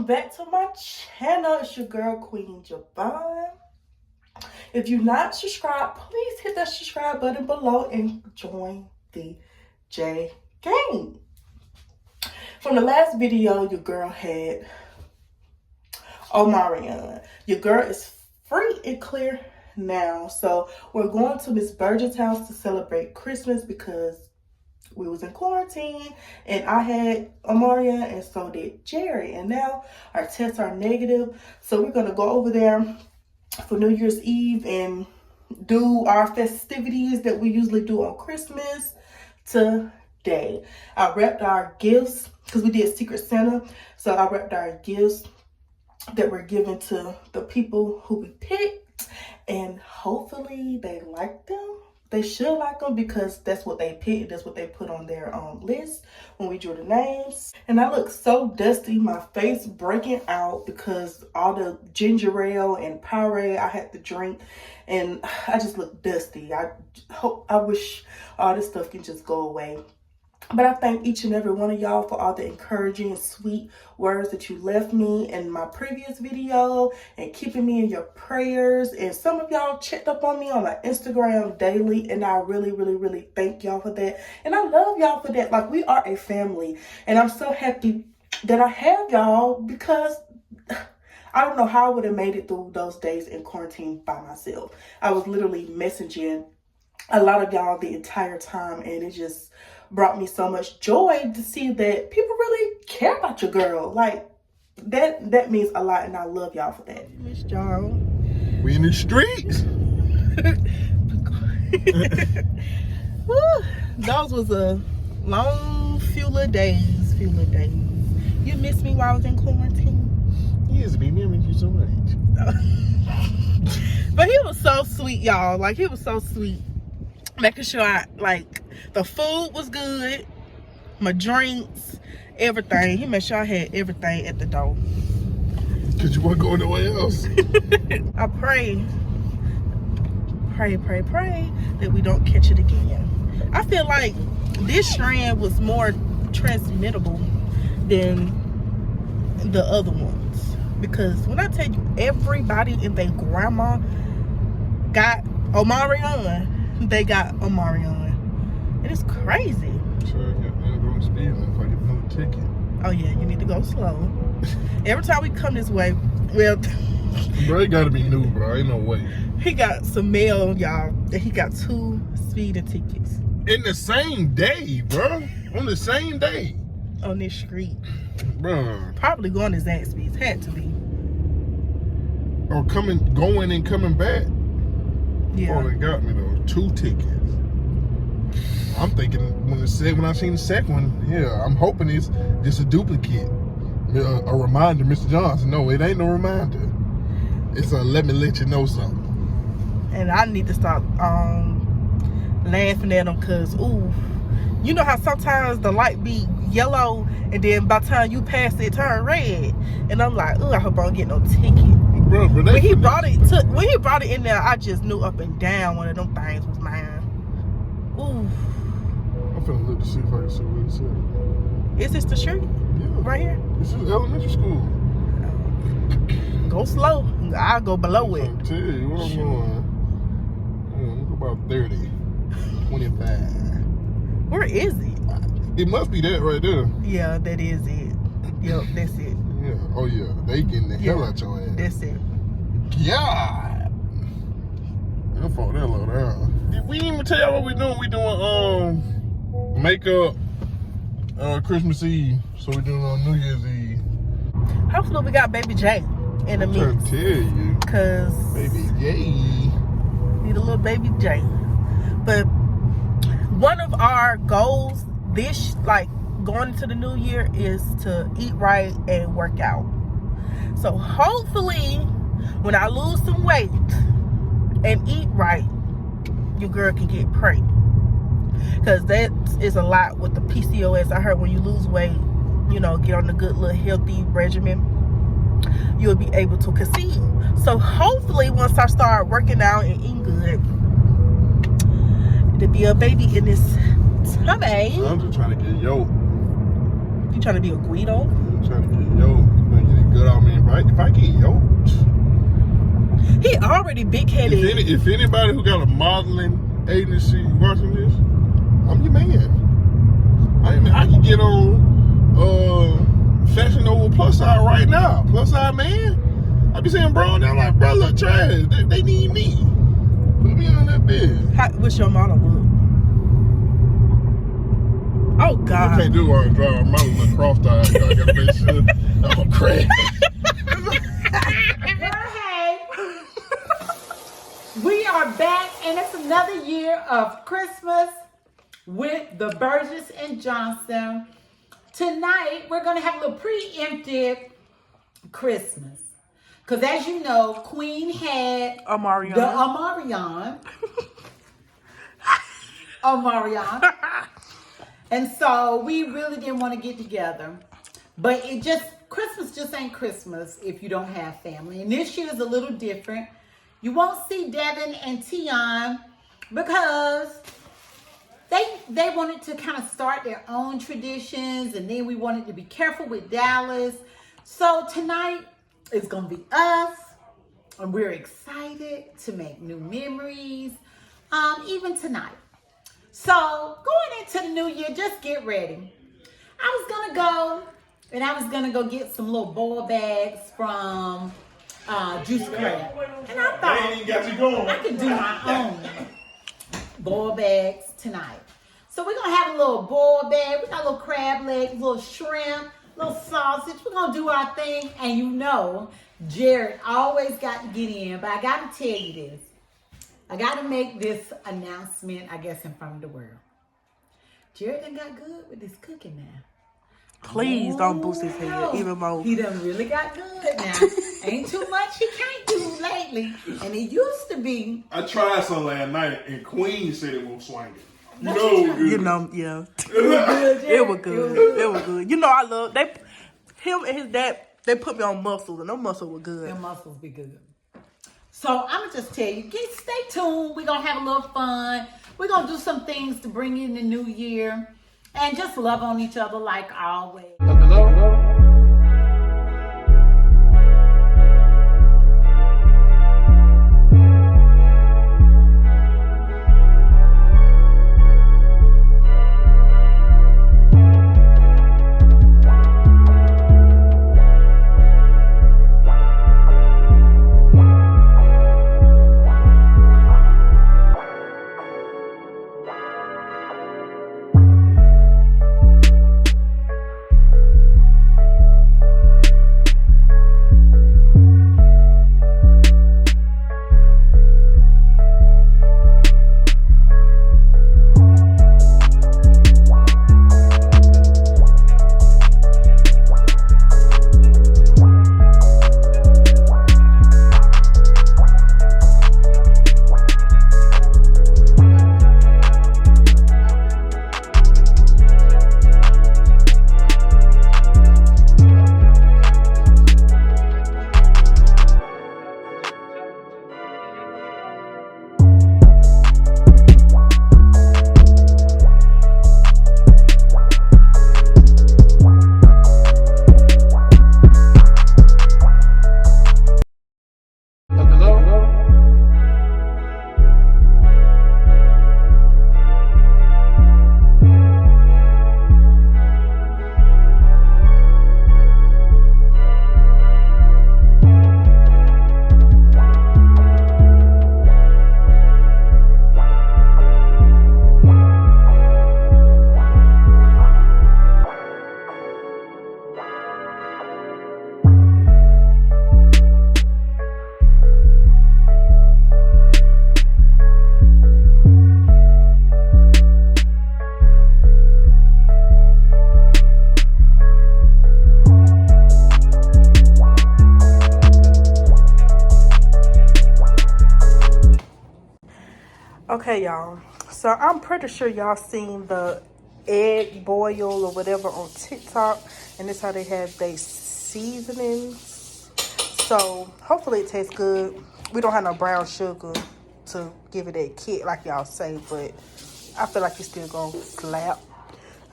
back to my channel. It's your girl Queen Javon. If you're not subscribed, please hit that subscribe button below and join the J gang. From the last video, your girl had Omarion. Your girl is free and clear now. So we're going to Miss Burgett's house to celebrate Christmas because we was in quarantine and I had Omarion and so did Jerry. And now our tests are negative. So we're going to go over there for New Year's Eve and do our festivities that we usually do on Christmas today. I wrapped our gifts because we did Secret Santa. So I wrapped our gifts that were given to the people who we picked. And hopefully they like them. They should like them because that's what they picked. That's what they put on their list when we drew the names. And I look so dusty. My face breaking out because all the ginger ale and Powerade I had to drink. And I just look dusty. I wish all this stuff can just go away. But I thank each and every one of y'all for all the encouraging and sweet words that you left me in my previous video and keeping me in your prayers. And some of y'all checked up on me on my Instagram daily, and I really, really, really thank y'all for that. And I love y'all for that. Like, we are a family, and I'm so happy that I have y'all because I don't know how I would have made it through those days in quarantine by myself. I was literally messaging a lot of y'all the entire time, and it just brought me so much joy to see that people really care about your girl. Like, that means a lot, and I love y'all for that. Miss y'all. We in the streets. Those was a long few little days. You missed me while I was in quarantine? Yes, me missing you so much. But he was so sweet, y'all. Like, he was so sweet. Making sure the food was good, my drinks, everything. He made sure I had everything at the door. Cause you want to go nowhere else. I pray that we don't catch it again. I feel like this strand was more transmittable than the other ones. Because when I tell you everybody and their grandma got Omarion, they got Omarion. It is crazy. Sure, I got going speed if I get another ticket. Oh yeah, you need to go slow. Every time we come this way, well, bro, it gotta be new, bro. Ain't no way. He got some mail, y'all, that he got 2 speeding tickets. In the same day, bro. On the same day. On this street. Bro. Probably going to Zaxby's. Had to be. Or going and coming back. Yeah. Oh, they got me though. 2 tickets. I'm thinking when I seen the second one, yeah, I'm hoping it's just a duplicate, a reminder, Mr. Johnson. No, it ain't no reminder. It's a let me let you know something. And I need to stop laughing at them because, ooh, you know how sometimes the light be yellow and then by the time you pass it, turn red, and I'm like, ooh, I hope I don't get no ticket. Bro, when he brought it in there, I just knew up and down one of them things was mine. Ooh. I'm finna look to see if I can see what it says. Is this the street? Yeah. Right here? This is elementary school. Go slow. I'll go below it. I'll tell you what I'm going. About 30, 25. Where is it? It must be that right there. Yeah, that is it. Yep, that's it. Yeah. Oh yeah, they getting the hell out your ass. That's it. God. I'll fall that low down. We didn't even tell y'all what we doing. We doing makeup Christmas Eve. So we doing on New Year's Eve. Hopefully we got Baby J in the mix. I'm trying to tell you. Cause Baby J. Need a little Baby J. But one of our goals this going into the new year is to eat right and work out. So hopefully when I lose some weight and eat right, your girl can get pregnant. Because that is a lot with the PCOS. I heard when you lose weight, you know, get on a good little healthy regimen, you'll be able to conceive. So hopefully once I start working out and eating good, to be a baby in this tummy. I'm just trying to get yoked. You trying to be a Guido? I'm trying to get yoked. I'm trying to get it already big-headed. If anybody who got a modeling agency watching this, I'm your man. I can get on Fashion Nova Plus Side right now. Plus Side man. I be saying, bro, they're like, bro, look trash. They need me. Put me on that bed. What's your model look? Oh God! I can't do it while I'm driving. My little cross-eyed. I gotta make sure I don't crash. Hey, we are back, and it's another year of Christmas with the Burgess and Johnson. Tonight, we're going to have a little preemptive Christmas. Because as you know, Queen had Omarion. the Omarion. And so we really didn't want to get together. But Christmas just ain't Christmas if you don't have family. And this year is a little different. You won't see Devin and Tion because they wanted to kind of start their own traditions, and then we wanted to be careful with Dallas. So tonight is going to be us, and we're excited to make new memories, even tonight. So going into the new year, just get ready. I was going to go get some little boil bags from Juice Crab. And I thought I could do my own boil bags tonight. So we're going to have a little boil bag. We got a little crab legs, little shrimp, little sausage. We're going to do our thing. And you know, Jared always got to get in. But I got to tell you this. I got to make this announcement, I guess, in front of the world. Jared done got good with this cooking now. Please don't boost his head even more. He done really got good now. Ain't too much he can't do lately. And it used to be. I tried some last night, and Queen said it won't swing it. You know it was good. You know, yeah. It was good. It was good. You know, I love him and his dad. They put me on muscles, and those muscles were good. Them muscles be good. So I'm gonna just tell you, stay tuned. We're gonna have a little fun. We're gonna do some things to bring in the new year, and just love on each other like always. Hello. Okay, y'all. So I'm pretty sure y'all seen the egg boil or whatever on TikTok, and this how they have their seasonings. So hopefully it tastes good. We don't have no brown sugar to give it that kick like y'all say, but I feel like it's still gonna slap.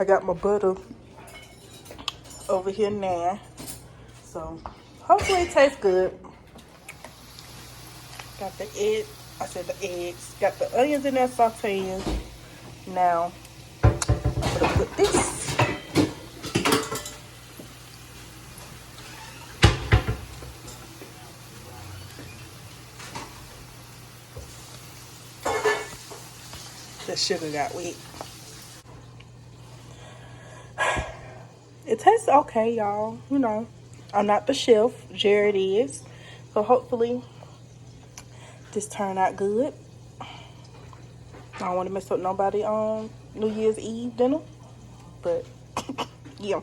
I got my butter over here now, so hopefully it tastes good. Got the egg. I said the eggs. Got the onions in there sauteing. Now, I'm gonna put this. The sugar got weak. It tastes okay, y'all. You know, I'm not the chef. Jared is. So hopefully this turned out good. I don't want to mess up nobody on New Year's Eve dinner. But, yeah.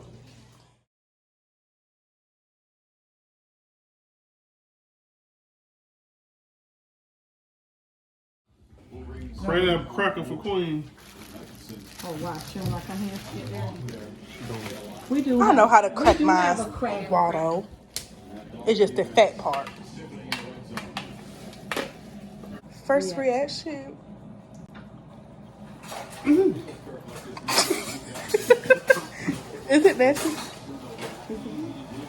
Bring that cracker for Queen. Oh, wow. Showing like I'm here. Get there. We do. I know how to We crack do my have a crack. water. It's just the fat part. First reaction. Is it nasty?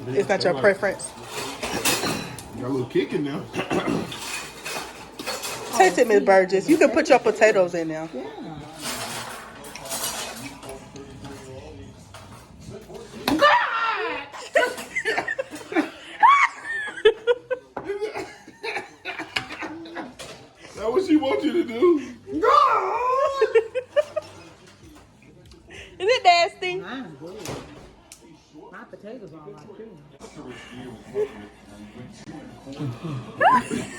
It's not your preference. Got a little kick in there. Taste it, Miss Burgess. You can put your potatoes in there. Yeah. That's what she wants you to do. Is it nasty? Mine's good. My potatoes are like too.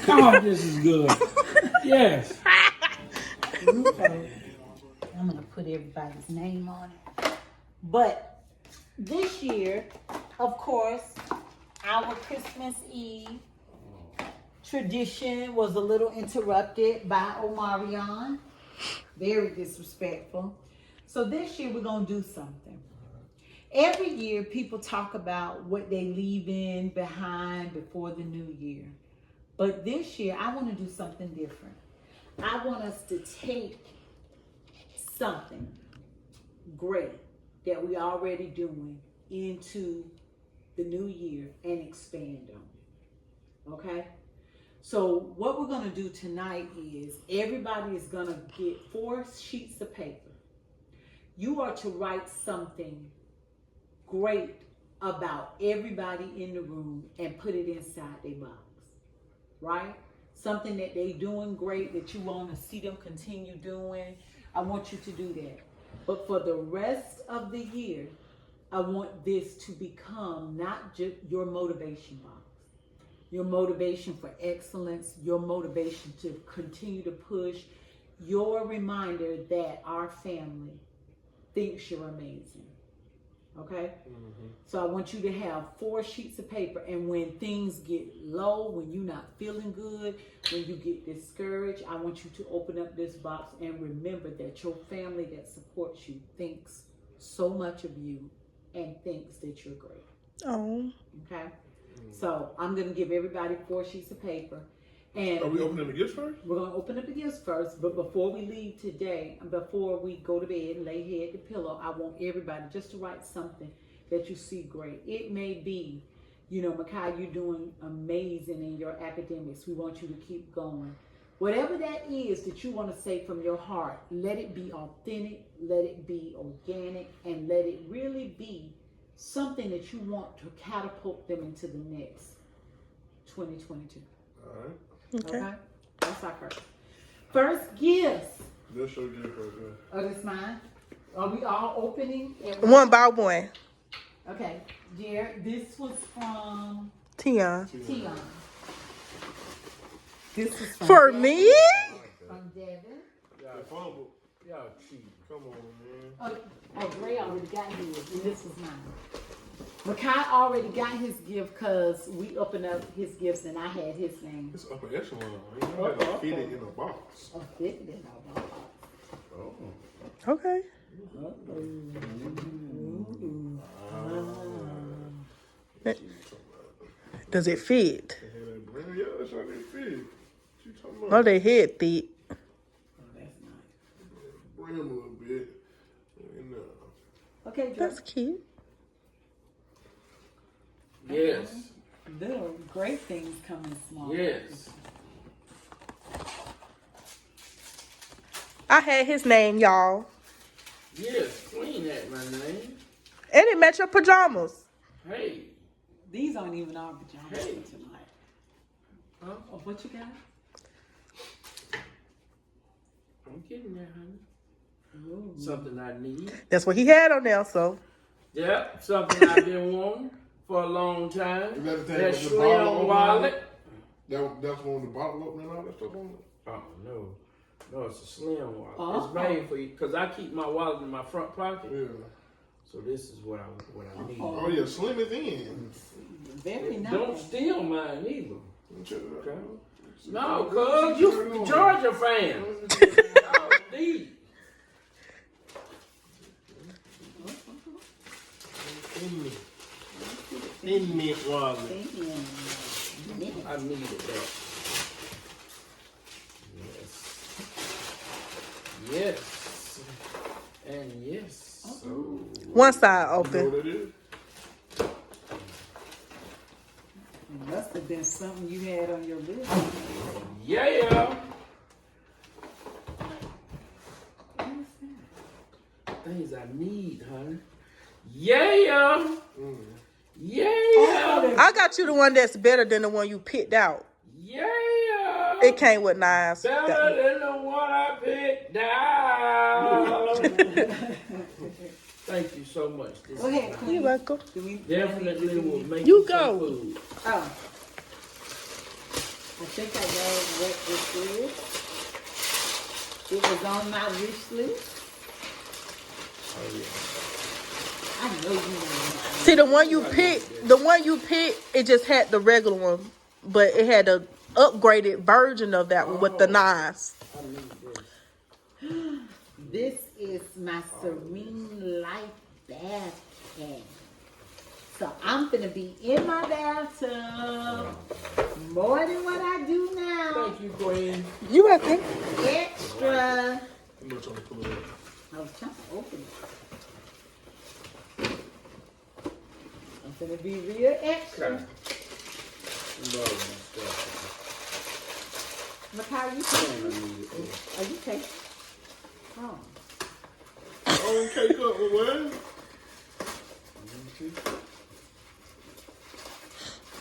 Oh, this is good. Yes. Okay. I'm gonna put everybody's name on it. But this year, of course, our Christmas Eve tradition was a little interrupted by Omarion. Very disrespectful. So this year we're gonna do something. Every year people talk about what they leave in behind before the new year. But this year I want to do something different. I want us to take something great that we already doing into the new year and expand on it. Okay? So what we're going to do tonight is everybody is going to get 4 sheets of paper. You are to write something great about everybody in the room and put it inside their box. Right? Something that they doing great that you want to see them continue doing. I want you to do that. But for the rest of the year, I want this to become not just your motivation box. Your motivation for excellence, your motivation to continue to push, your reminder that our family thinks you're amazing. Okay? Mm-hmm. So I want you to have 4 sheets of paper, and when things get low, when you're not feeling good, when you get discouraged, I want you to open up this box and remember that your family that supports you thinks so much of you and thinks that you're great. Oh. Okay? So I'm going to give everybody 4 sheets of paper. And Are we opening the gifts first? we're going to open up the gifts first, but before we leave today, before we go to bed and lay head to pillow, I want everybody just to write something that you see great. It may be, you know, Makai, you're doing amazing in your academics. We want you to keep going. Whatever that is that you want to say from your heart, let it be authentic, let it be organic, and let it really be something that you want to catapult them into the next 2022. All right. Okay. That's our first gifts. This show gift right there. Oh, this mine? Are we all opening? One by one. Okay, Jared, this was from Tion. Tion. This is from For Devin. me? From Devin. Y'all fumble. Y'all cheat. Come on, man. Oh, Ray already got his, and this was mine. Makai already got his gift because we opened up his gifts and I had his name. It's upper echelon. You don't have to fit it in a box. Oh, fit it in our box. Oh. Okay. Does it fit? Yeah, that's how they fit. What you talking about? Oh, they head fit. Oh, that's nice. Bring them a little bit. And, Okay, Joe. That's cute. Yes. Little great things coming small. Yes. I had his name, y'all. Yes, Queen at my name. And it matched your pajamas. Hey. These aren't even our pajamas Hey. for tonight. Huh? Oh, what you got? I'm getting there, honey. Ooh. Something I need. That's what he had on there, so. Yeah, something I've been wanting for a long time. You better take That the bottle slim opener. wallet. That's one with the bottle opener and all that stuff on it. Oh, no. No, it's a slim wallet. Oh. It's made for you, because I keep my wallet in my front pocket. Yeah. So this is what I need. Oh yeah, slim is in. Very nice. Don't steal mine either. Okay. Okay? No, cuz you Georgia fan. Oh, indeed. In me wallet. I needed that. Yes. Yes. And yes. So. One side You know open. what it is? It must have been something you had on your list. Yeah. Things I need, honey. Yeah. Yeah. I got you the one that's better than the one you picked out. Yeah. It came with knives. Better than the one I picked out. Thank you so much. This Go ahead, is Queen. You're welcome. Do we definitely will make You you some go. food. Oh. I think I know what this is. It was on my wish list. Oh yeah. I know you know. See, the one you picked, it just had the regular one, but it had a upgraded version of that one with the knives. I need this. This is my Serene Life bath can. So I'm gonna be in my bathtub more than what I do now. Thank you, Queen. You welcome. Extra. I'm not trying to pull it up. I was trying to open it. I'm gonna be real extra. Okay. Love my stuff. Look how you I take it. need it. Are you taking? Oh. Oh, cake up with what?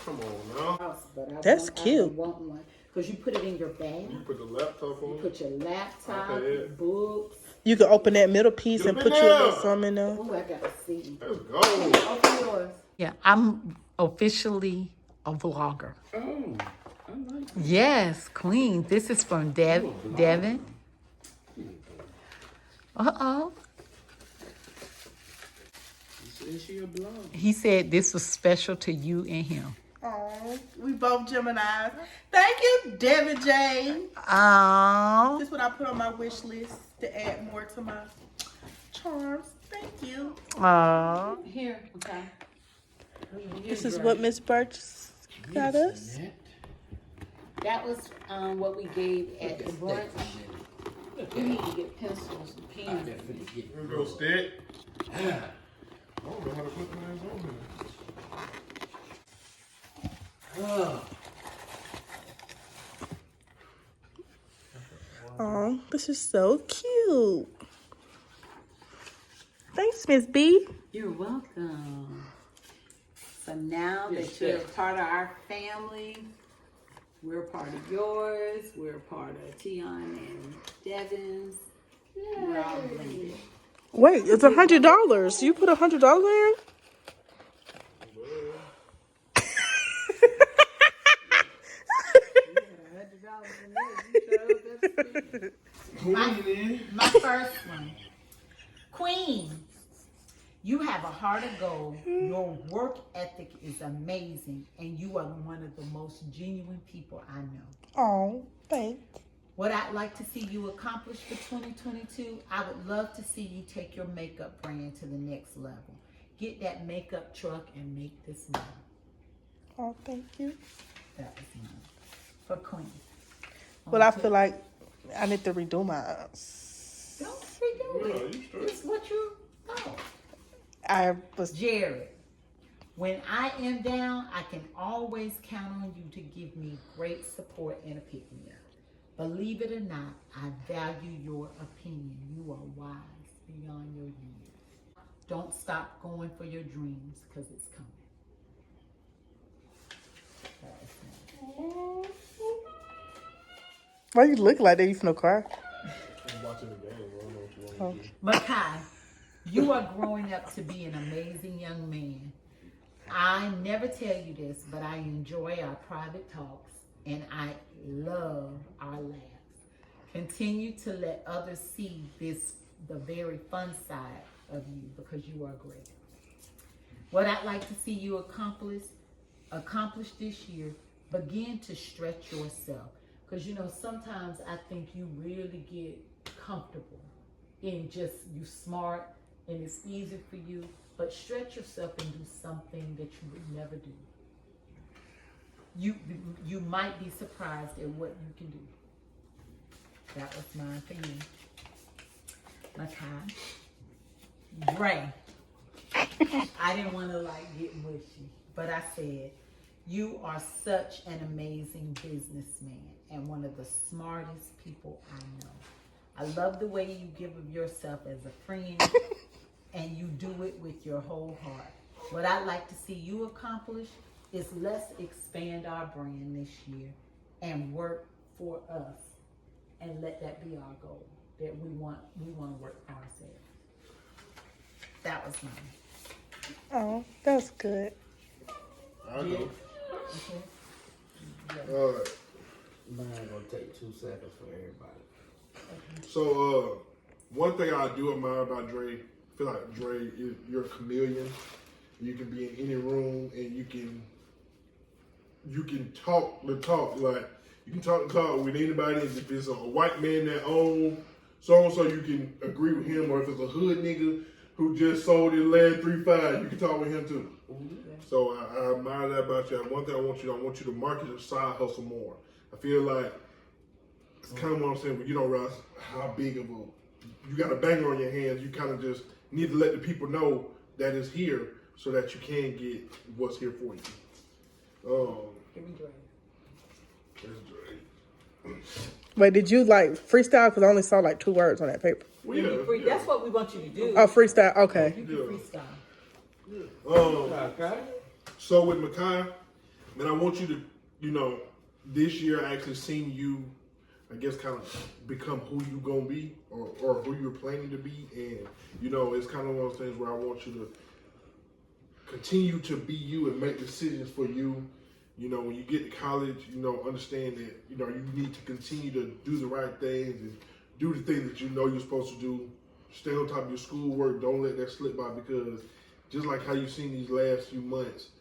Come on now. House, but I That's want, cute. I want one because you put it in your bag. You put the laptop You on. put your laptop, Okay. your books. You can open that middle piece and put you a little something in there. Oh, I gotta see. Let's go. Open yours. Yeah, I'm officially a vlogger. Oh, I like it. Yes, Queen. This is from Devin. Uh-oh. Is she a blonde? He said this was special to you and him. Oh, we both Geminis. Thank you, Debbie Jane. Oh. This is what I put on my wish list to add more to my charms. Thank you. Oh. Here, okay. This is what Miss Birch got us. That was what we gave at the brunch. You need to get pencils and pens. Here we go, stick. I don't know how to put mine on Oh, this is so cute. Thanks, Miss B. You're welcome. So now Yes, that you're chef. a part of our family, we're a part of yours. We're a part of Tion and Devin's. We're all blended. Wait, it's $100. You put $100 in? My first one. Queen, you have a heart of gold. Your work ethic is amazing, and you are one of the most genuine people I know. Oh, thanks. What I'd like to see you accomplish for 2022, I would love to see you take your makeup brand to the next level. Get that makeup truck and make this money. Oh, thank you. That was mine. For Queen. Well, I feel like I need to redo mine. Don't redo it. It's what you know. I was Jared, when I am down, I can always count on you to give me great support and a pick-me-up. Believe it or not, I value your opinion. You are wise beyond your years. Don't stop going for your dreams because it's coming. That is nice. Why you look like that? You finna cry? I'm watching the game. I don't know what you want to do. Makai, you are growing up to be an amazing young man. I never tell you this, but I enjoy our private talks and I love our laughs. Continue to let others see the very fun side of you because you are great. What I'd like to see you accomplish this year, begin to stretch yourself. Because sometimes I think you really get comfortable in just you smart and it's easy for you, but stretch yourself and do something that you would never do. You might be surprised at what you can do. That was mine for you. Makai. Ray. I didn't want to get mushy, but I said, you are such an amazing businessman and one of the smartest people I know. I love the way you give of yourself as a friend and you do it with your whole heart. What I'd like to see you accomplish is let's expand our brand this year and work for us and let that be our goal, that we want to work for ourselves. That was mine. Oh, that's good. I know. Okay. All right. Mine gonna take 2 seconds for everybody. So, one thing I do admire about Dre, I feel like Dre, you're a chameleon. You can be in any room and you can talk the talk. Like, you can talk the talk with anybody. If it's a white man that owns so-and-so, you can agree with him. Or if it's a hood nigga who just sold his land 3-5, you can talk with him too. So I admire that about you. One thing I want you to market your side hustle more. I feel like it's kind of what I'm saying, but you don't realize how big of you got a banger on your hands. You kind of just need to let the people know that it's here so that you can get what's here for you. Give me Dre. That's Dre. Wait, did you freestyle? Because I only saw 2 words on that paper. Well, yeah, That's what we want you to do. Oh, freestyle. Okay. You can freestyle. Okay. So with Makai, man, I want you to, this year I actually seen you, I guess, kind of become who you gonna be or who you're planning to be, and it's kind of one of those things where I want you to continue to be you and make decisions for you. When you get to college, understand that you need to continue to do the right things and do the things that you're supposed to do. Stay on top of your schoolwork. Don't let that slip by, because just like how you've seen these last few months,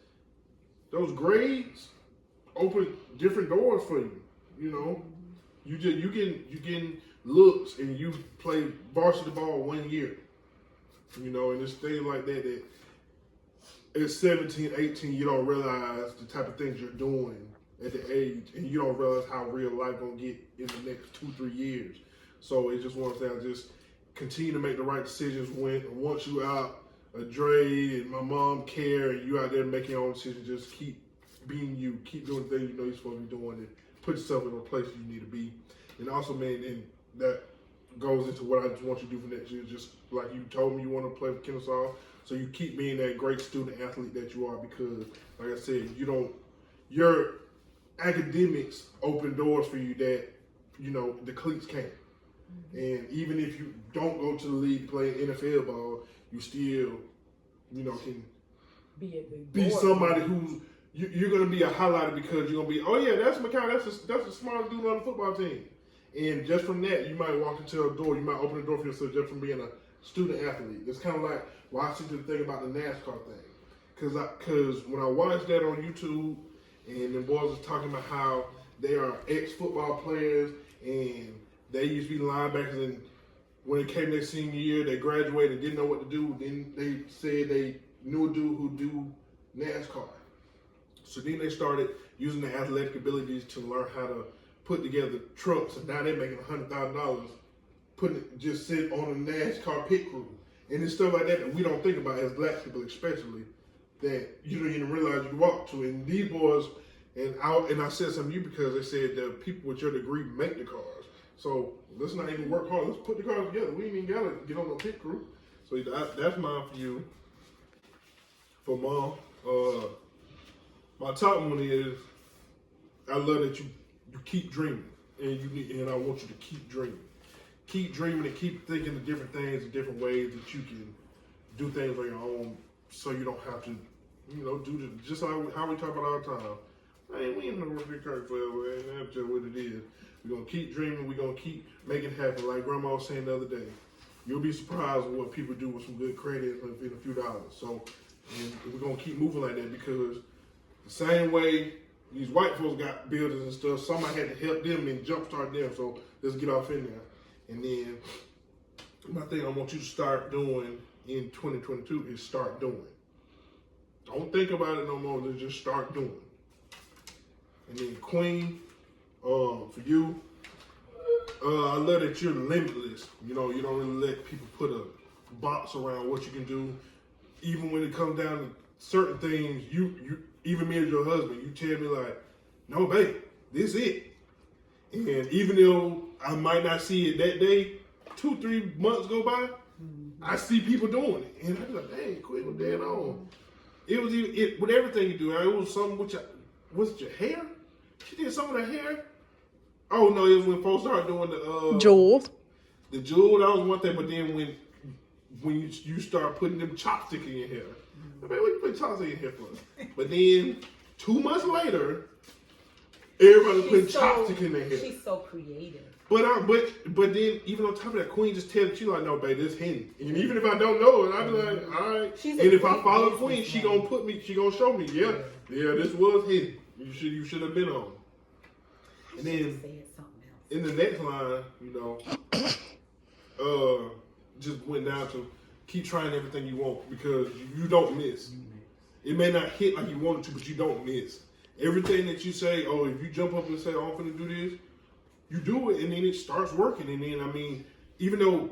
those grades open different doors for you. You getting looks, and you play varsity ball 1 year. And it's things like that at 17, 18, you don't realize the type of things you're doing at the age, and you don't realize how real life gonna get in the next 2-3 years. So it's just one of the things. Just continue to make the right decisions. Once you out, Dre and my mom care, and you out there making your own decisions. Just keep being you. Keep doing things you're supposed to be doing, and put yourself in a place you need to be. And also, man, and that goes into what I just want you to do for next year. Just like you told me you want to play for Kennesaw, so you keep being that great student athlete that you are, because, like I said, your academics open doors for you that, the cleats can't. Mm-hmm. And even if you don't go to the league playing NFL ball, you still, can be somebody who's, you're going to be a highlighter, because you're going to be, oh yeah, that's Makai, that's the smartest dude on the football team. And just from that, you might walk into a door, you might open the door for yourself just from being a student athlete. It's kind of like watching the thing about the NASCAR thing. Because when I watched that on YouTube, and the boys was talking about how they are ex-football players, and they used to be linebackers, and when it came their senior year, they graduated and didn't know what to do. Then they said they knew a dude who do NASCAR. So then they started using their athletic abilities to learn how to put together trucks, and now they're making $100,000 just sit on a NASCAR pit crew. And it's stuff like that we don't think about as black people, especially, that you don't even realize you walk to. And these boys And I said something to you because they said that people with your degree make the cars. So let's not even work hard. Let's put the cars together. We ain't even gotta get on no pit crew. So that's mine for you. For Mom, my top one is I love that you keep dreaming, and I want you to keep dreaming. Keep dreaming and keep thinking of different things and different ways that you can do things on your own, so you don't have to, do just how we talk about all the time. Hey, we ain't gonna work big cars forever, and that's just what it is. We're gonna keep dreaming. We're gonna keep making it happen. Like Grandma was saying the other day, you'll be surprised with what people do with some good credit and a few dollars. So, and we're gonna keep moving like that, because the same way these white folks got buildings and stuff, somebody had to help them and jumpstart them. So let's get off in there. And then my thing I want you to start doing in 2022 is start doing. Don't think about it no more. Let's just start doing. And then Queen, for you, I love that you're limitless. You don't really let people put a box around what you can do. Even when it comes down to certain things, you even me as your husband, you tell me like, no, babe, this it. And even though I might not see it that day, 2-3 months go by, I see people doing it, and I be like, dang, Queen was dead on. It was with everything you do. It was something with your hair. She did some of the hair. Oh no, it was when folks started doing the Jewel. The jewel, that was one thing, but then when you start putting them chopsticks in your hair, I mean, what you put chopsticks in your hair for? But then 2 months later, everybody's putting chopsticks in their hair. She's so creative. But then even on top of that, Queen just tells you like, no, babe, this hidden. And even if I don't know it, I be like, all right. And if I follow Queen, she gonna show me, yeah, this was hidden. You should have been on. And then in the next line, just went down to keep trying everything you want, because you don't miss. It may not hit like you wanted to, but you don't miss. Everything that you say, oh, if you jump up and say, oh, I'm gonna do this, you do it, and then it starts working. And then, I mean, even though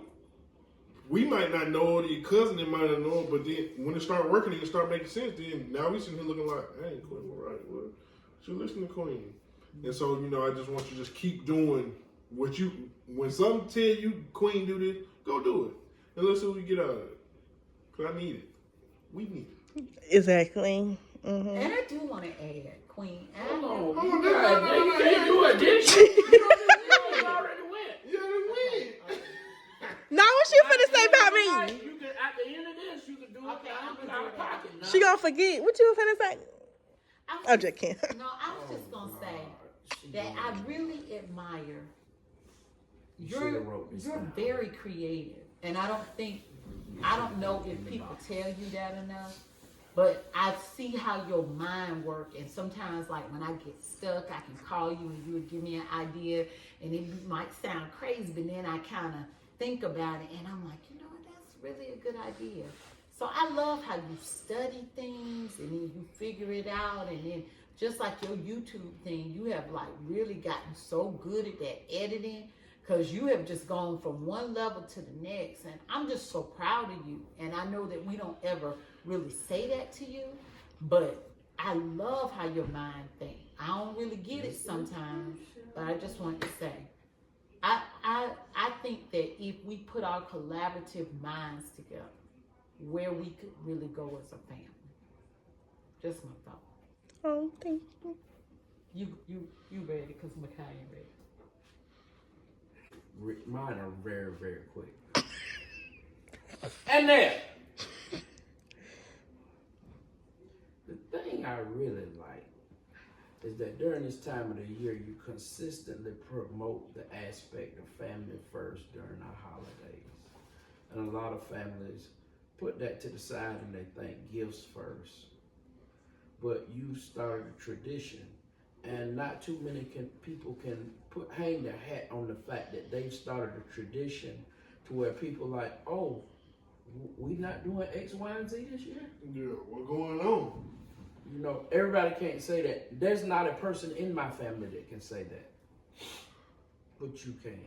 we might not know it, your cousin they might not know it, but then when it start working and it start making sense, then now we sitting here looking like, hey, Queen, all right, well, should listen to Queen. And so, I just want you to just keep doing what when something tell you, Queen, do this, go do it. And let's see what we get out of it. Because I need it. We need it. Exactly. And I do want to add, Queen. Hold on. You can't do it, did you? You already went. You already went. Now what she finna say about me? You can, at the end of this, you can do it out of pocket. She gonna forget. What you finna say? I'm just kidding. No, I was just gonna say that I really admire you're very creative, and I don't know if people tell you that enough, but I see how your mind works. And sometimes, like when I get stuck, I can call you and you would give me an idea, and it might sound crazy, but then I kind of think about it, and I'm like, that's really a good idea. So I love how you study things and then you figure it out, and then just like your YouTube thing, you have like really gotten so good at that editing, because you have just gone from one level to the next, and I'm just so proud of you. And I know that we don't ever really say that to you, but I love how your mind thinks. I don't really get it sometimes, but I just wanted to say, I think that if we put our collaborative minds together, where we could really go as a family. Just my thought. Oh, thank you. You ready? Because Makai ain't ready. Mine are very, very quick. And then, the thing I really like is that during this time of the year, you consistently promote the aspect of family first during our holidays. And a lot of families put that to the side and they think gifts first. But you started a tradition, and not too many people can hang their hat on the fact that they've started a tradition to where people like, oh, we not doing X, Y, and Z this year? Yeah, what's going on? Everybody can't say that. There's not a person in my family that can say that. But you can.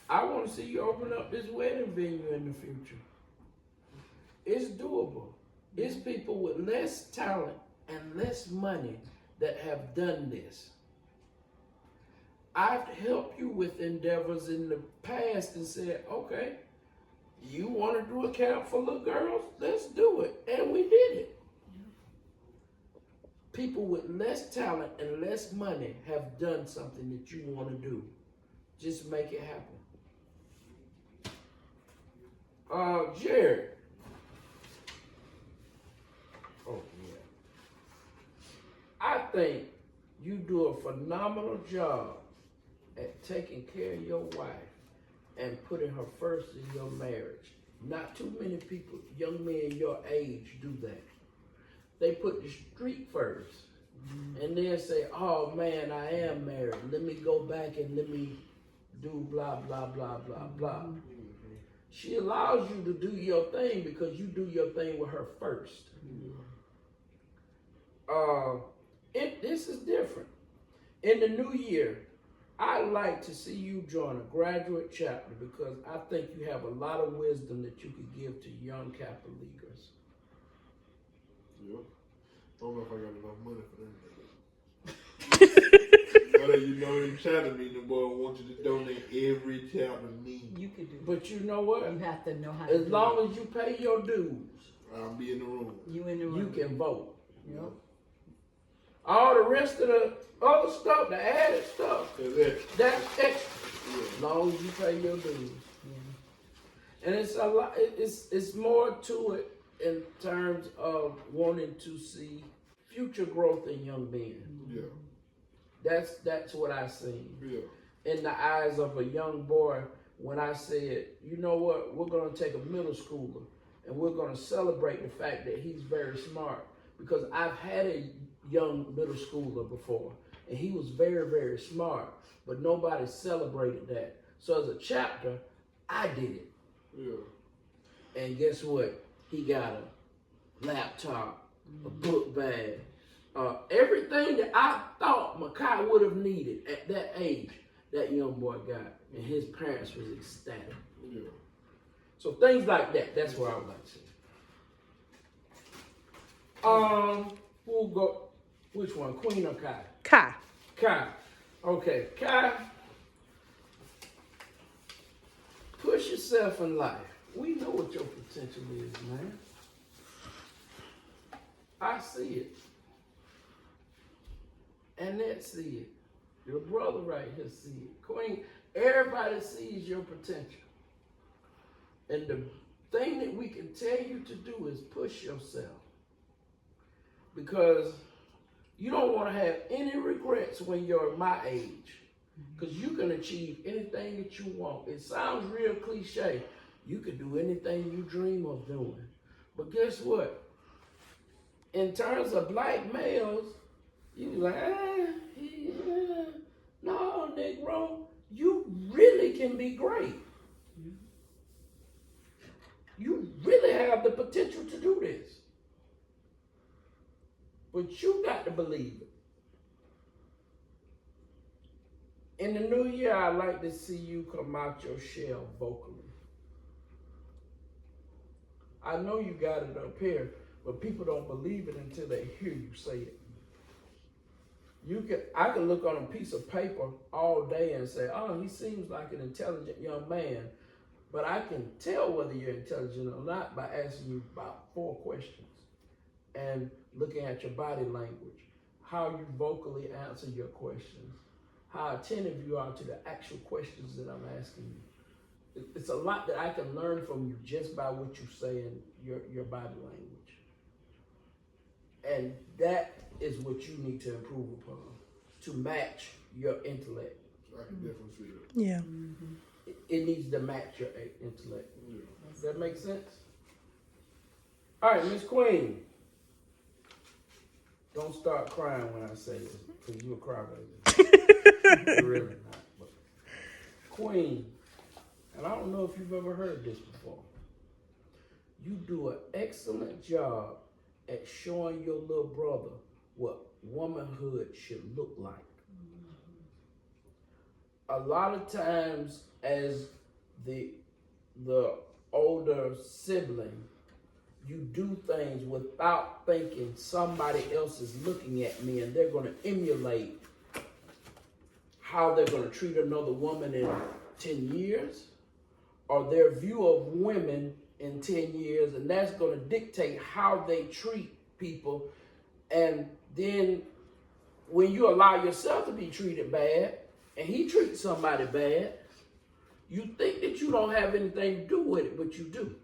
I want to see you open up this wedding venue in the future. It's doable. It's people with less talent and less money that have done this. I've helped you with endeavors in the past and said, okay, you want to do a camp for little girls? Let's do it. And we did it. People with less talent and less money have done something that you want to do. Just make it happen. Jared. Oh, yeah. I think you do a phenomenal job at taking care of your wife and putting her first in your marriage. Not too many people, young men your age, do that. They put the street first. And then say, oh man, I am married. Let me go back and let me do blah, blah, blah, blah, blah. She allows you to do your thing because you do your thing with her first. This is different. In the new year, I like to see you join a graduate chapter because I think you have a lot of wisdom that you could give to young Kappa leaguers. Yep. I don't know if I got enough money for that. Now that you know them chapter meeting, the boy want you to donate every chapter meeting. You can do it. But you know what? You have to know how to As do long it. as you pay your dues, I'll be in the room. You in the room. you can vote. Yep. All the rest of the other stuff, the added stuff, that's extra. As long as you pay your dues. Yeah. And it's a lot. It's more to it in terms of wanting to see future growth in young men. Yeah. That's what I seen Yeah. in the eyes of a young boy when I said, you know what, we're going to take a middle schooler and we're going to celebrate the fact that he's very smart, because I've had a young middle schooler before and he was very, very smart, but nobody celebrated that. So as a chapter, I did it. Yeah. And guess what? He got a laptop, a book bag, everything that I thought Makai would have needed at that age, that young boy got. And his parents was ecstatic. Yeah. So things like that, that's what I would like to see. Who'll go, which one, Queen or Kai? Kai. Kai. Okay, Kai, push yourself in life. We know what your potential is, man. I see it. Annette see it. Your brother right here see it. Queen, everybody sees your potential. And the thing that we can tell you to do is push yourself. Because you don't want to have any regrets when you're my age. Because you can achieve anything that you want. It sounds real cliche. You can do anything you dream of doing. But guess what? In terms of black males, you like, no, Negro, you really can be great. You really have the potential to do this. But you got to believe it. In the new year, I'd like to see you come out your shell vocally. I know you got it up here, but people don't believe it until they hear you say it. I can look on a piece of paper all day and say, oh, he seems like an intelligent young man, but I can tell whether you're intelligent or not by asking you about 4 questions and looking at your body language, how you vocally answer your questions, how attentive you are to the actual questions that I'm asking you. It's a lot that I can learn from you just by what you say in your body language. And that is what you need to improve upon to match your intellect. I can definitely see that. Yeah. Mm-hmm. It needs to match your intellect. Yeah. Does that make sense? All right, Miss Queen. Don't start crying when I say this, because you're a crybaby. You're really not. But Queen, and I don't know if you've ever heard this before. You do an excellent job at showing your little brother what womanhood should look like. A lot of times as the older sibling, you do things without thinking somebody else is looking at me and they're going to emulate how they're going to treat another woman in 10 years or their view of women in 10 years, and that's going to dictate how they treat people. And then when you allow yourself to be treated bad and he treats somebody bad, you think that you don't have anything to do with it, but you do.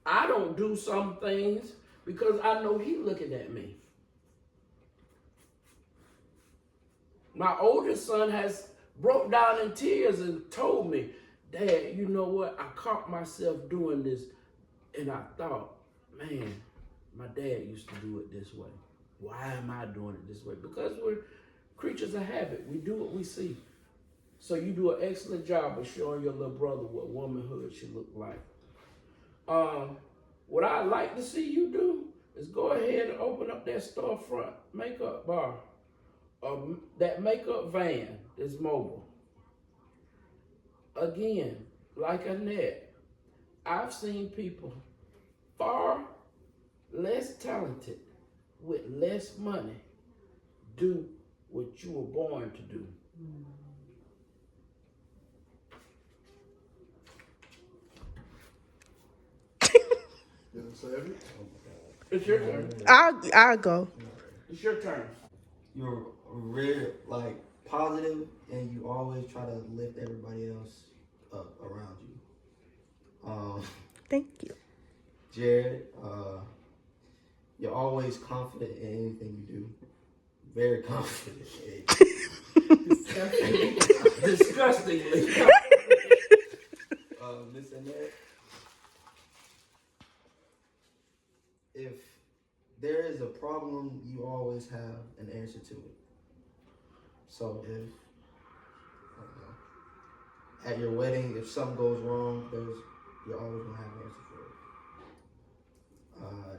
I don't do some things because I know he's looking at me. My oldest son has broke down in tears and told me, Dad, you know what? I caught myself doing this and I thought, man, my dad used to do it this way. Why am I doing it this way? Because we're creatures of habit. We do what we see. So you do an excellent job of showing your little brother what womanhood should look like. What I'd like to see you do is go ahead and open up that storefront makeup bar, that makeup van that's mobile. Again, like Annette, I've seen people far less talented with less money do what you were born to do. It's your turn. I'll go. It's your turn. You're very positive, and you always try to lift everybody else up around you. Thank you. Jared, you're always confident in anything you do. Very confident. Disgustingly. Miss Annette, if there is a problem, you always have an answer to it. So if at your wedding, if something goes wrong, you're always gonna have an answer for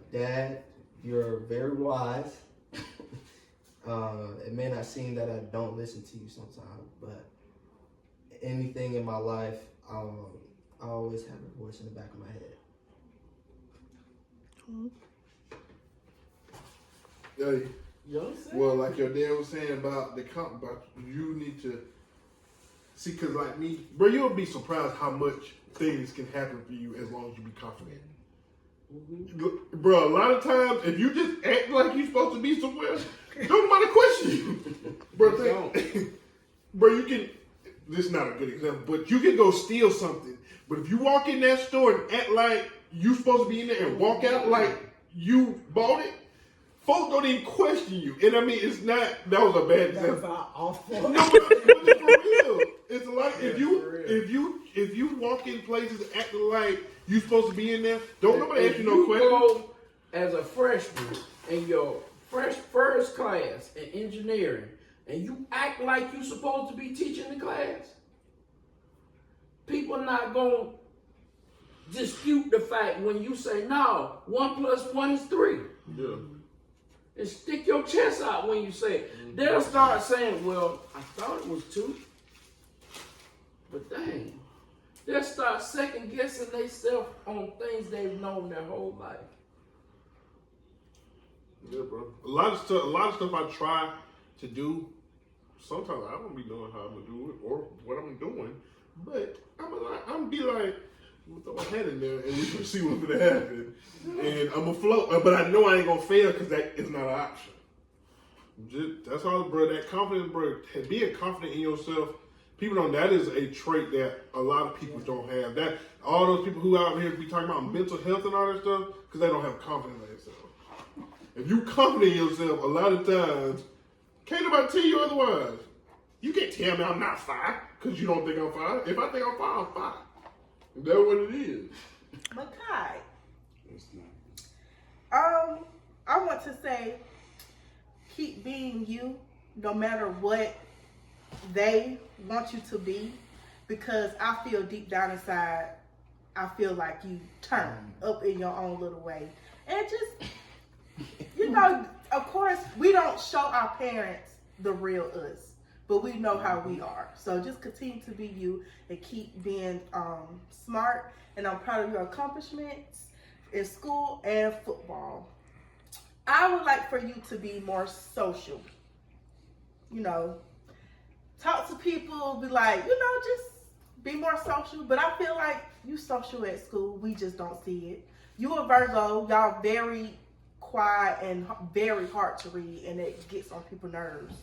it. Dad, you're very wise. It may not seem that I don't listen to you sometimes, but anything in my life, I always have a voice in the back of my head. Well, like your dad was saying about about you need to see, cause like me, bro, you'll be surprised how much things can happen for you as long as you be confident. Mm-hmm. Bro, a lot of times if you just act like you're supposed to be somewhere, don't nobody question you. Bro, bro, you can. This is not a good example, but you can go steal something. But if you walk in that store and act like you supposed to be in there and walk out like you bought it, folks don't even question you. And I mean, it's not, that was a bad example. That was awful. No, but it's for real. It's like if you walk in places acting like you supposed to be in there, don't nobody ask you no questions. Go as a freshman in your first class in engineering, and you act like you supposed to be teaching the class, people not gonna dispute the fact when you say, no, 1 + 1 is 3. Yeah. And stick your chest out when you say it. Mm-hmm. They'll start saying, well, I thought it was 2. But dang, they'll start second guessing themselves on things they've known their whole life. Yeah, bro. A lot of stuff I try to do, sometimes I don't be knowing how I'm gonna do it or what I'm doing. But I'm be like, I'm gonna throw my head in there and we can see what's gonna happen. And I'm gonna float, but I know I ain't gonna fail because that is not an option. That's all, bro. That confidence, bro. Being confident in yourself, people don't. That is a trait that a lot of people don't have. That all those people who out here be talking about mental health and all that stuff because they don't have confidence in themselves. If you confident in yourself, a lot of times can't nobody tell you otherwise. You can't tell me I'm not fine because you don't think I'm fine. If I think I'm fine, I'm fine. That's what it is. But Kai, I want to say, keep being you, no matter what they want you to be, because I feel deep down inside, I feel like you turn up in your own little way, and just, you know, of course, we don't show our parents the real us, but we know how we are. So just continue to be you and keep being smart. And I'm proud of your accomplishments in school and football. I would like for you to be more social. You know, talk to people, be like, just be more social. But I feel like you social at school. We just don't see it. You a Virgo. Y'all very quiet and very hard to read, and it gets on people's nerves.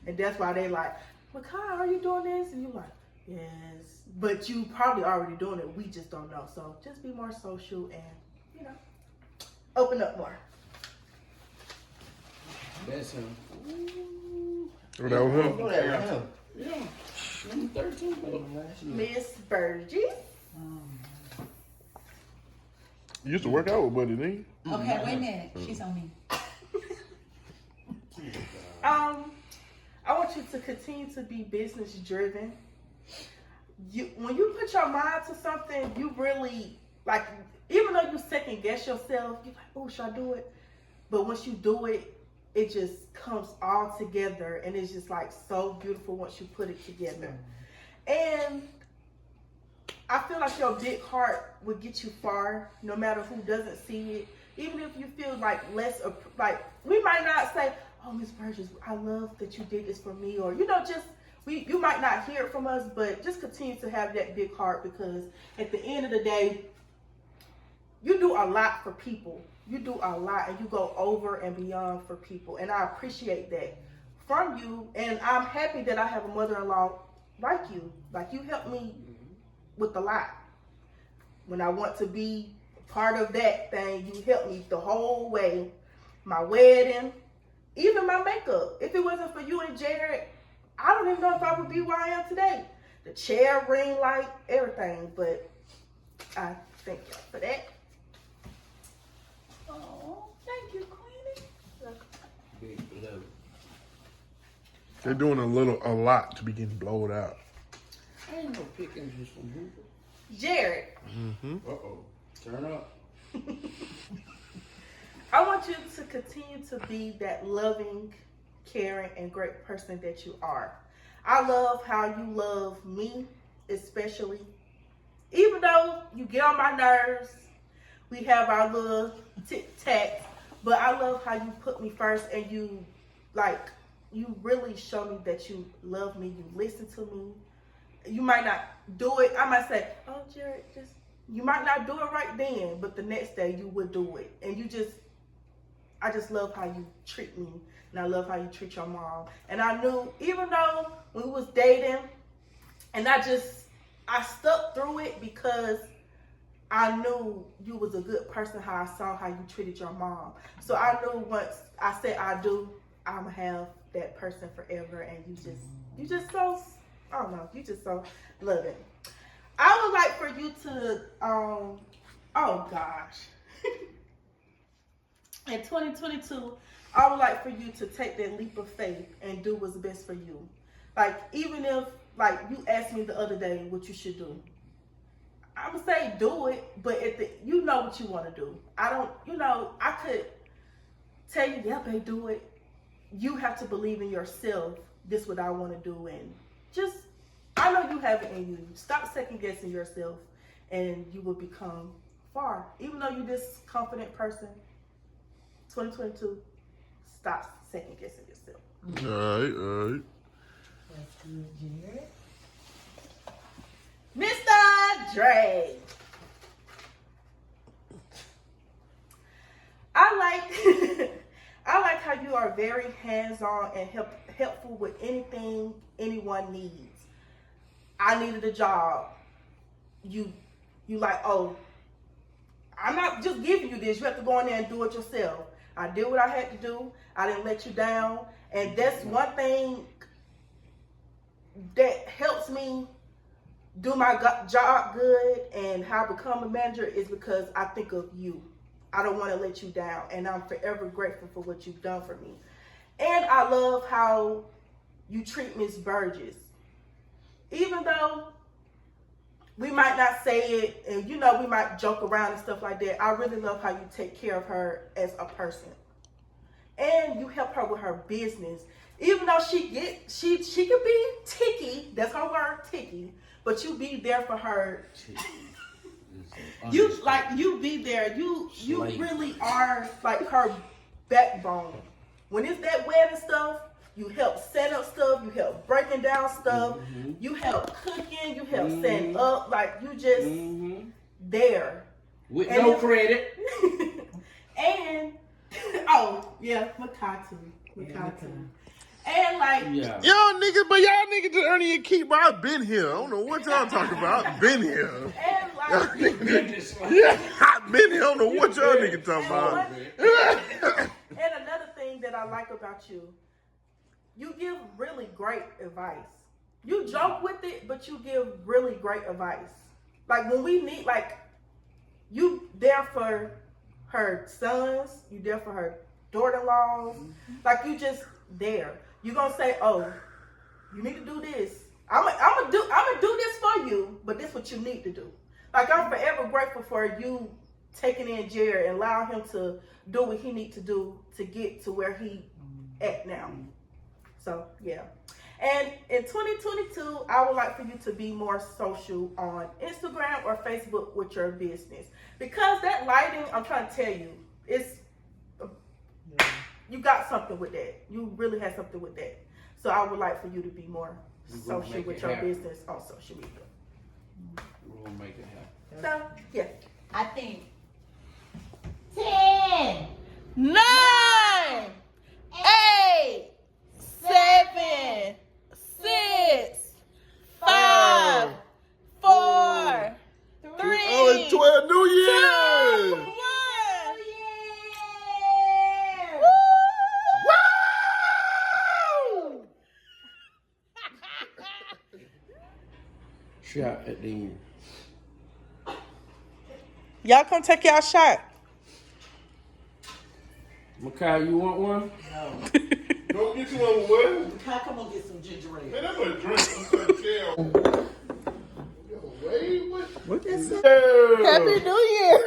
And that's why they like, Makai, are you doing this? And you're like, yes. But you probably already doing it. We just don't know. So just be more social and, open up more. That's him. Oh, that was him? Go that him. Yeah. Number 13. Miss Burgess. You used to work out with Buddy, didn't you? Okay, wait a minute. She's on me. I want you to continue to be business driven. When you put your mind to something, you really like, even though you second guess yourself, you're like, oh, should I do it? But once you do it, it just comes all together, and it's just like so beautiful once you put it together. And I feel like your big heart will get you far, no matter who doesn't see it. Even if you feel like less, like we might not say, "Oh, Miss Burgess, I love that you did this for me," or you might not hear it from us, but just continue to have that big heart, because at the end of the day, you do a lot for people. You do a lot, and you go over and beyond for people, and I appreciate that from you. And I'm happy that I have a mother-in-law like you. Like, you help me with a lot. When I want to be part of that thing, you help me the whole way. My wedding, even my makeup. If it wasn't for you and Jared, I don't even know if I would be where I am today. The chair, ring light, everything. But I thank you for that. Oh, thank you, Queenie. Big blow. They're doing a lot to be getting blowed out. I ain't no pickings just from Hoover. Jared, Uh-oh. Turn up. I want you to continue to be that loving, caring, and great person that you are. I love how you love me, especially. Even though you get on my nerves, we have our little tic-tac, but I love how you put me first, and you really show me that you love me, you listen to me. You might not do it. I might say, oh, Jared, you might not do it right then, but the next day you would do it. And I just love how you treat me, and I love how you treat your mom. And I knew, even though when we was dating, and I stuck through it because I knew you was a good person, how I saw how you treated your mom. So I knew once I said I do, I'm going to have that person forever. And you just so, I don't know, you just so loving. I would like for you to, oh gosh. In 2022, I would like for you to take that leap of faith and do what's best for you. Like, even if, like, you asked me the other day what you should do, I'm gonna say do it, but you know what you want to do. I could tell you, yeah, babe, do it. You have to believe in yourself. This is what I want to do, and I know you have it in you. Stop second guessing yourself, and you will become far. Even though you're this confident person, 2022, stop second guessing yourself. All right. That's good, Jared. Mr. Dre. I like how you are very hands-on and helpful with anything anyone needs. I needed a job. You like, oh, I'm not just giving you this. You have to go in there and do it yourself. I did what I had to do. I didn't let you down. And that's one thing that helps me do my job good and how I become a manager is because I think of you. I don't want to let you down, and I'm forever grateful for what you've done for me. And I love how you treat Miss Burgess. Even though we might not say it, and we might joke around and stuff like that, I really love how you take care of her as a person. and you help her with her business. Even though she could be ticky, that's her word, ticky, but you be there for her. You be there. You really are like her backbone. When it's that wedding stuff, you help set up stuff, you help breaking down stuff, you help cooking, you help setting up, like you just there. With no credit. And oh yeah, Makatu. And like Y'all niggas just earning your keep, bro. I've been here. I don't know what y'all talking about. Been here. And like Yeah, I've been here. I don't know what y'all niggas talking about. And another thing that I like about you, you give really great advice. You joke with it, but you give really great advice. Like when we meet, like you there for her sons, you there for her daughter-in-laws. Like you just there. You gonna say, oh, you need to do this. I'm gonna do this for you, but this is what you need to do. Like I'm forever grateful for you taking in Jared and allowing him to do what he needs to do to get to where he at now. So yeah. And in 2022, I would like for you to be more social on Instagram or Facebook with your business. Because that lighting, I'm trying to tell you, you got something with that. You really have something with that. So I would like for you to be more social with your business on social media. We're gonna make it happen. So, yeah. I think 10, 9, 8, 7, 6, 5, 4, 3, Oh, it's 12 New Year's! 2, 1. Shot at the end. Y'all come take y'all shot. Makai, you want one? Go get you one what? How come on get some ginger ale? Man, that's a drink. I'm gonna tell. Wait, what? That's it. Yeah. Happy New Year.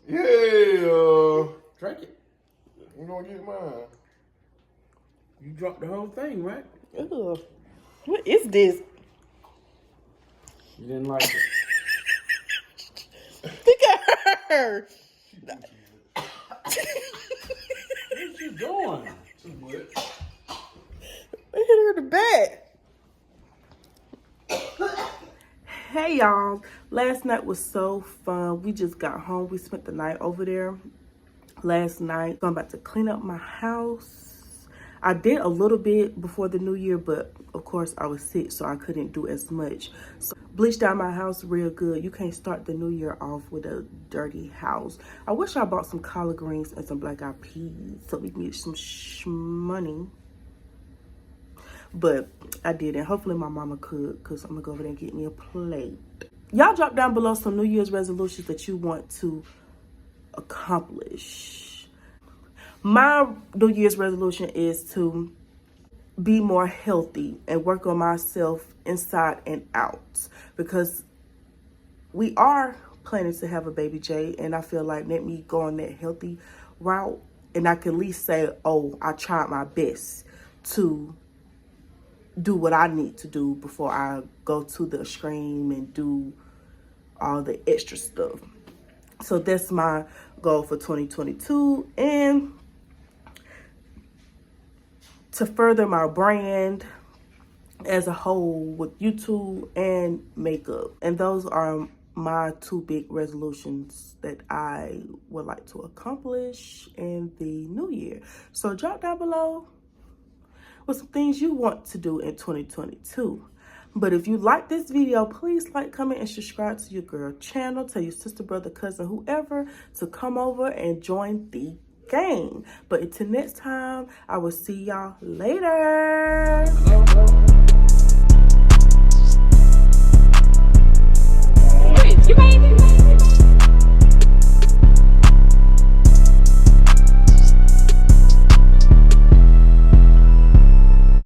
Yeah. Drink it. You gonna get mine? You dropped the whole thing, right? Ugh. What is this? You didn't like it. Look at her. What you doing? What? I hit her in the back. Hey y'all, last night was so fun. We just got home. We spent the night over there last night. So I'm about to clean up my house. I did a little bit before the new year, but of course I was sick, so I couldn't do as much. So bleached out my house real good. You can't start the new year off with a dirty house. I wish I bought some collard greens and some black eyed peas so we can get some money. But I didn't. Hopefully my mama could, because I'm gonna go over there and get me a plate. Y'all drop down below some New Year's resolutions that you want to accomplish. My New Year's resolution is to be more healthy and work on myself inside and out, because we are planning to have a baby J, and I feel like let me go on that healthy route and I can at least say, oh, I tried my best to do what I need to do before I go to the extreme and do all the extra stuff. So that's my goal for 2022, and to further my brand as a whole with YouTube and makeup. And those are my two big resolutions that I would like to accomplish in the new year. So drop down below with some things you want to do in 2022. But if you like this video, please like, comment, and subscribe to your girl channel. Tell your sister, brother, cousin, whoever to come over and join the gang. But until next time, I will see y'all later.